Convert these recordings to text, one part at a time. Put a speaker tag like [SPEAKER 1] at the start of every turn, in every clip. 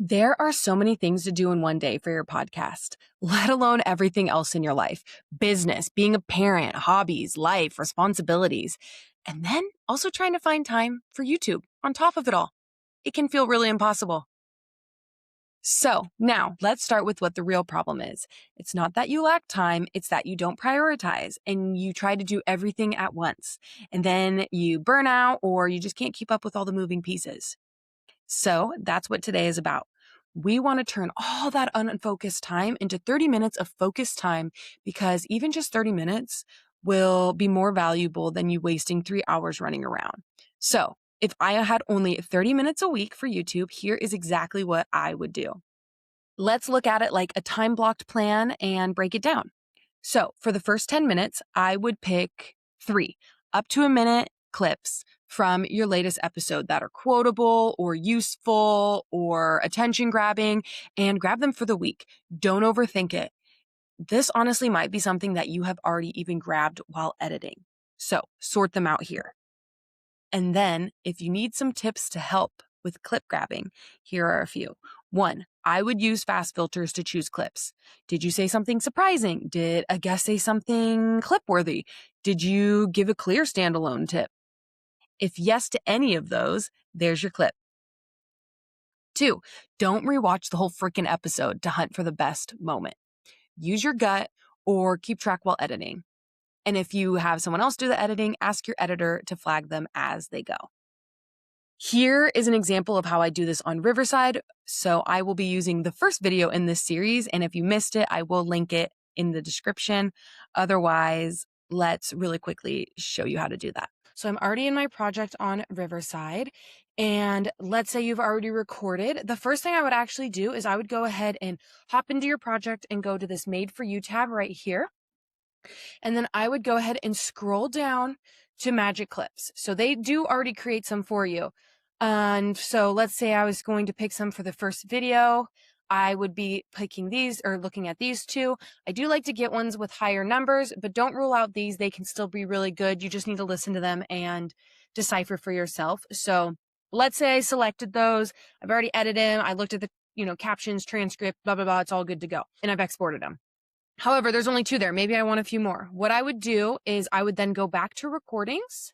[SPEAKER 1] There are so many things to do in one day for your podcast, let alone everything else in your life. Business, being a parent, hobbies, life, responsibilities, and then also trying to find time for YouTube on top of it all. It can feel really impossible. So now let's start with what the real problem is. It's not that you lack time, it's that you don't prioritize and you try to do everything at once. And then you burn out or you just can't keep up with all the moving pieces. So that's what today is about. We want to turn all that unfocused time into 30 minutes of focused time, because even just 30 minutes will be more valuable than you wasting 3 hours running around. So if I had only 30 minutes a week for YouTube, here is exactly what I would do. Let's look at it like a time blocked plan and break it down. So for the first 10 minutes, I would pick 3 up to a minute clips from your latest episode that are quotable or useful or attention grabbing, and grab them for the week. Don't overthink it. This honestly might be something that you have already even grabbed while editing. So sort them out here. And then if you need some tips to help with clip grabbing, here are a few. 1, I would use fast filters to choose clips. Did you say something surprising? Did a guest say something clip-worthy? Did you give a clear standalone tip? If yes to any of those, there's your clip. 2, don't rewatch the whole freaking episode to hunt for the best moment. Use your gut or keep track while editing. And if you have someone else do the editing, ask your editor to flag them as they go. Here is an example of how I do this on Riverside. So I will be using the first video in this series, and if you missed it, I will link it in the description. Otherwise, let's really quickly show you how to do that. So I'm already in my project on Riverside, and let's say you've already recorded. The first thing I would actually do is I would go ahead and hop into your project and go to this Made for You tab right here. And then I would go ahead and scroll down to Magic Clips. So they do already create some for you. And so let's say I was going to pick some for the first video. I would be picking these or looking at these 2. I do like to get ones with higher numbers, but don't rule out these. They can still be really good. You just need to listen to them and decipher for yourself. So let's say I selected those. I've already edited them. I looked at the, captions, transcript, blah, blah, blah. It's all good to go. And I've exported them. However, there's only 2 there. Maybe I want a few more. What I would do is I would then go back to recordings,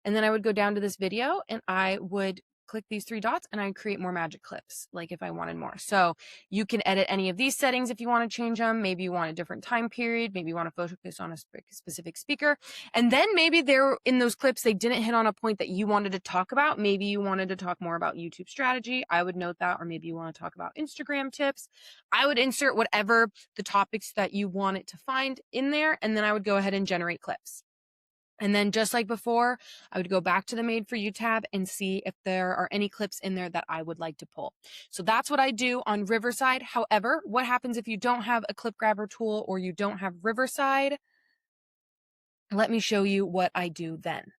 [SPEAKER 1] and then I would go down to this video and I would click these 3 dots and I'd create more magic clips, like if I wanted more. So you can edit any of these settings if you want to change them. Maybe you want a different time period. Maybe you want to focus on a specific speaker. And then maybe there in those clips, they didn't hit on a point that you wanted to talk about. Maybe you wanted to talk more about YouTube strategy. I would note that. Or maybe you want to talk about Instagram tips. I would insert whatever the topics that you want it to find in there. And then I would go ahead and generate clips. And then just like before, I would go back to the Made for You tab and see if there are any clips in there that I would like to pull. So that's what I do on Riverside. However, what happens if you don't have a clip grabber tool or you don't have Riverside? Let me show you what I do then.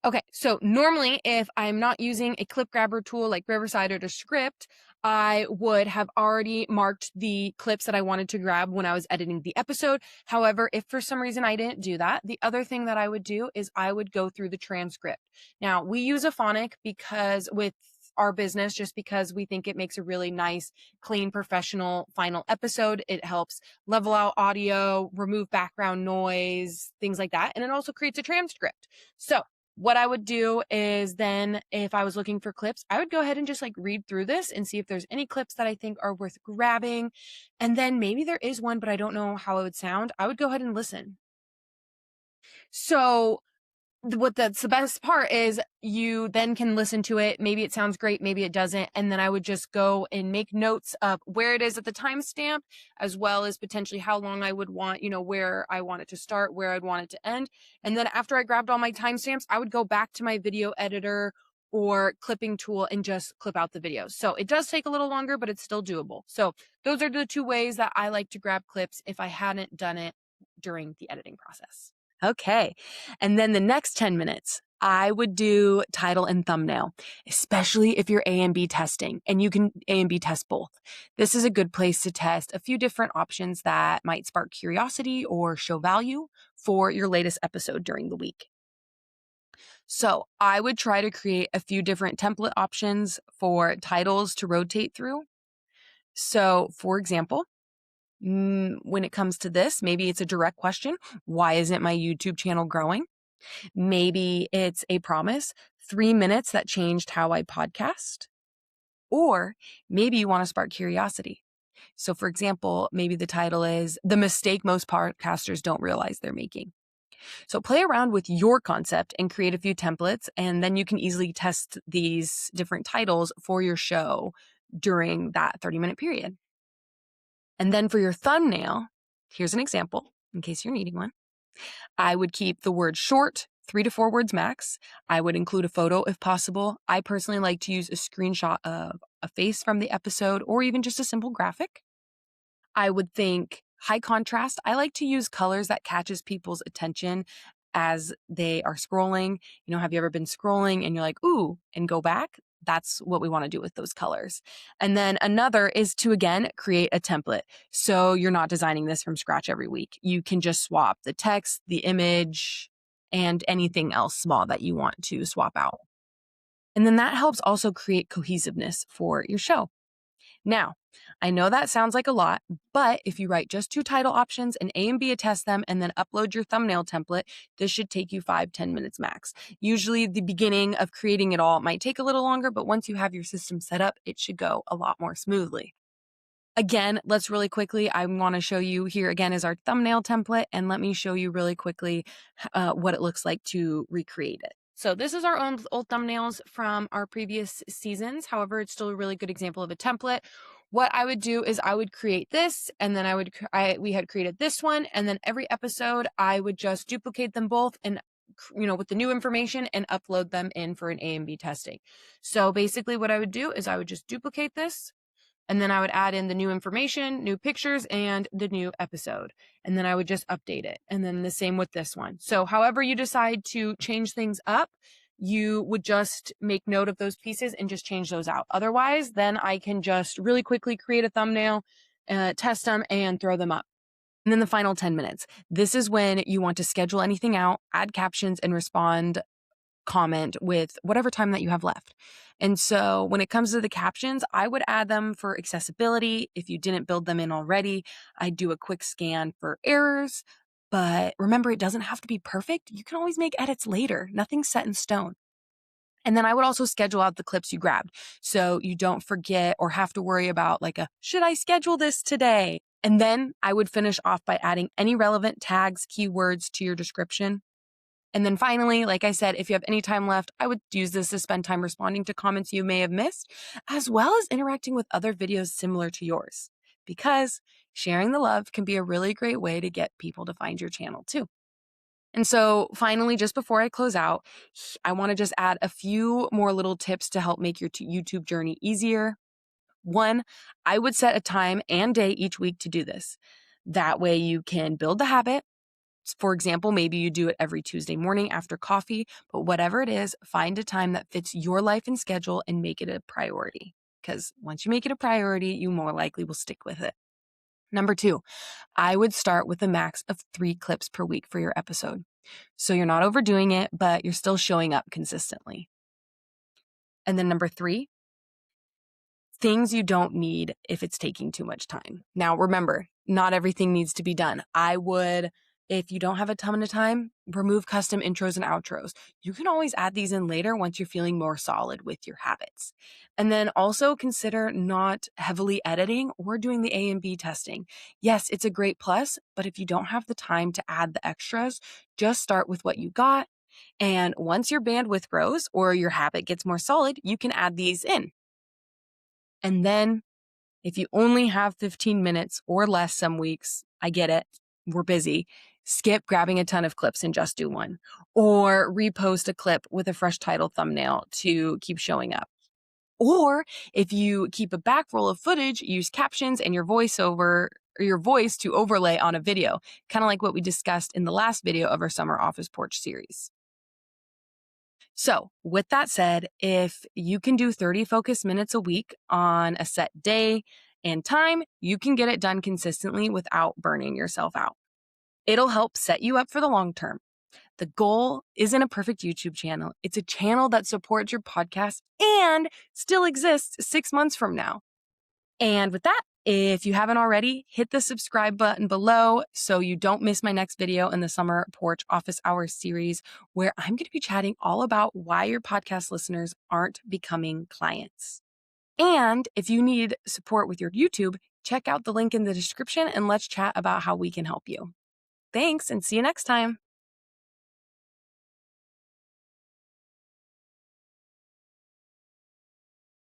[SPEAKER 1] Okay, so normally if I'm not using a clip grabber tool like Riverside or Descript, I would have already marked the clips that I wanted to grab when I was editing the episode. However, if for some reason I didn't do that, the other thing that I would do is I would go through the transcript. Now, we use Aphonic because with our business, just because we think it makes a really nice, clean, professional final episode. It helps level out audio, remove background noise, things like that. And it also creates a transcript. So what I would do is then if I was looking for clips, I would go ahead and just read through this and see if there's any clips that I think are worth grabbing. And then maybe there is one, but I don't know how it would sound. I would go ahead and listen. So that's the best part is you then can listen to it. Maybe it sounds great. Maybe it doesn't. And then I would just go and make notes of where it is at the timestamp, as well as potentially how long I would want, where I want it to start, where I'd want it to end. And then after I grabbed all my timestamps, I would go back to my video editor or clipping tool and just clip out the videos. So it does take a little longer, but it's still doable. So those are the 2 ways that I like to grab clips if I hadn't done it during the editing process. Okay. And then the next 10 minutes, I would do title and thumbnail, especially if you're A and B testing, and you can A and B test both. This is a good place to test a few different options that might spark curiosity or show value for your latest episode during the week. So I would try to create a few different template options for titles to rotate through. So, for example, when it comes to this, maybe it's a direct question. Why isn't my YouTube channel growing? Maybe it's a promise, 3 minutes that changed how I podcast. Or maybe you want to spark curiosity. So, for example, maybe the title is The Mistake Most Podcasters Don't Realize They're Making. So, play around with your concept and create a few templates, and then you can easily test these different titles for your show during that 30-minute period. And then for your thumbnail, here's an example in case you're needing one. I would keep the word short, 3 to 4 words max. I would include a photo if possible. I personally like to use a screenshot of a face from the episode or even just a simple graphic. I would think high contrast. I like to use colors that catches people's attention as they are scrolling. Have you ever been scrolling and you're like, ooh, and go back? That's what we want to do with those colors. And then another is to, again, create a template. So you're not designing this from scratch every week. You can just swap the text, the image, and anything else small that you want to swap out. And then that helps also create cohesiveness for your show. Now, I know that sounds like a lot, but if you write just 2 title options and A and B attest them and then upload your thumbnail template, this should take you 5-10 minutes max. Usually the beginning of creating it all might take a little longer, but once you have your system set up, it should go a lot more smoothly. Again, let's really quickly, I want to show you here again is our thumbnail template, and let me show you really quickly what it looks like to recreate it. So this is our own old thumbnails from our previous seasons. However, it's still a really good example of a template. What I would do is I would create this, and then we had created this one, and then every episode I would just duplicate them both and with the new information and upload them in for an A and B testing. So basically what I would do is I would just duplicate this, and then I would add in the new information, new pictures, and the new episode. And then I would just update it. And then the same with this one. So however you decide to change things up, you would just make note of those pieces and just change those out. Otherwise, then I can just really quickly create a thumbnail, test them, and throw them up. And then the final 10 minutes. This is when you want to schedule anything out, add captions, and respond comment with whatever time that you have left. And so when it comes to the captions, I would add them for accessibility. If you didn't build them in already, I'd do a quick scan for errors. But remember, it doesn't have to be perfect. You can always make edits later. Nothing's set in stone. And then I would also schedule out the clips you grabbed so you don't forget or have to worry about should I schedule this today? And then I would finish off by adding any relevant tags, keywords to your description. And then finally, like I said, if you have any time left, I would use this to spend time responding to comments you may have missed, as well as interacting with other videos similar to yours. Because sharing the love can be a really great way to get people to find your channel too. And so finally, just before I close out, I want to just add a few more little tips to help make your YouTube journey easier. One, I would set a time and day each week to do this. That way you can build the habit. For example, maybe you do it every Tuesday morning after coffee, but whatever it is, find a time that fits your life and schedule and make it a priority. Because once you make it a priority, you more likely will stick with it. Number 2, I would start with a max of 3 clips per week for your episode. So you're not overdoing it, but you're still showing up consistently. And then number 3, things you don't need if it's taking too much time. Now, remember, not everything needs to be done. If you don't have a ton of time, remove custom intros and outros. You can always add these in later once you're feeling more solid with your habits. And then also consider not heavily editing or doing the A and B testing. Yes, it's a great plus, but if you don't have the time to add the extras, just start with what you got. And once your bandwidth grows or your habit gets more solid, you can add these in. And then if you only have 15 minutes or less some weeks, I get it, we're busy. Skip grabbing a ton of clips and just do one. Or repost a clip with a fresh title thumbnail to keep showing up. Or if you keep a back roll of footage, use captions and your voice to overlay on a video, kind of like what we discussed in the last video of our summer office porch series. So with that said, if you can do 30 focus minutes a week on a set day and time, you can get it done consistently without burning yourself out. It'll help set you up for the long term. The goal isn't a perfect YouTube channel. It's a channel that supports your podcast and still exists 6 months from now. And with that, if you haven't already, hit the subscribe button below so you don't miss my next video in the Summer Porch Office Hours series, where I'm going to be chatting all about why your podcast listeners aren't becoming clients. And if you need support with your YouTube, check out the link in the description and let's chat about how we can help you. Thanks, and see you next time.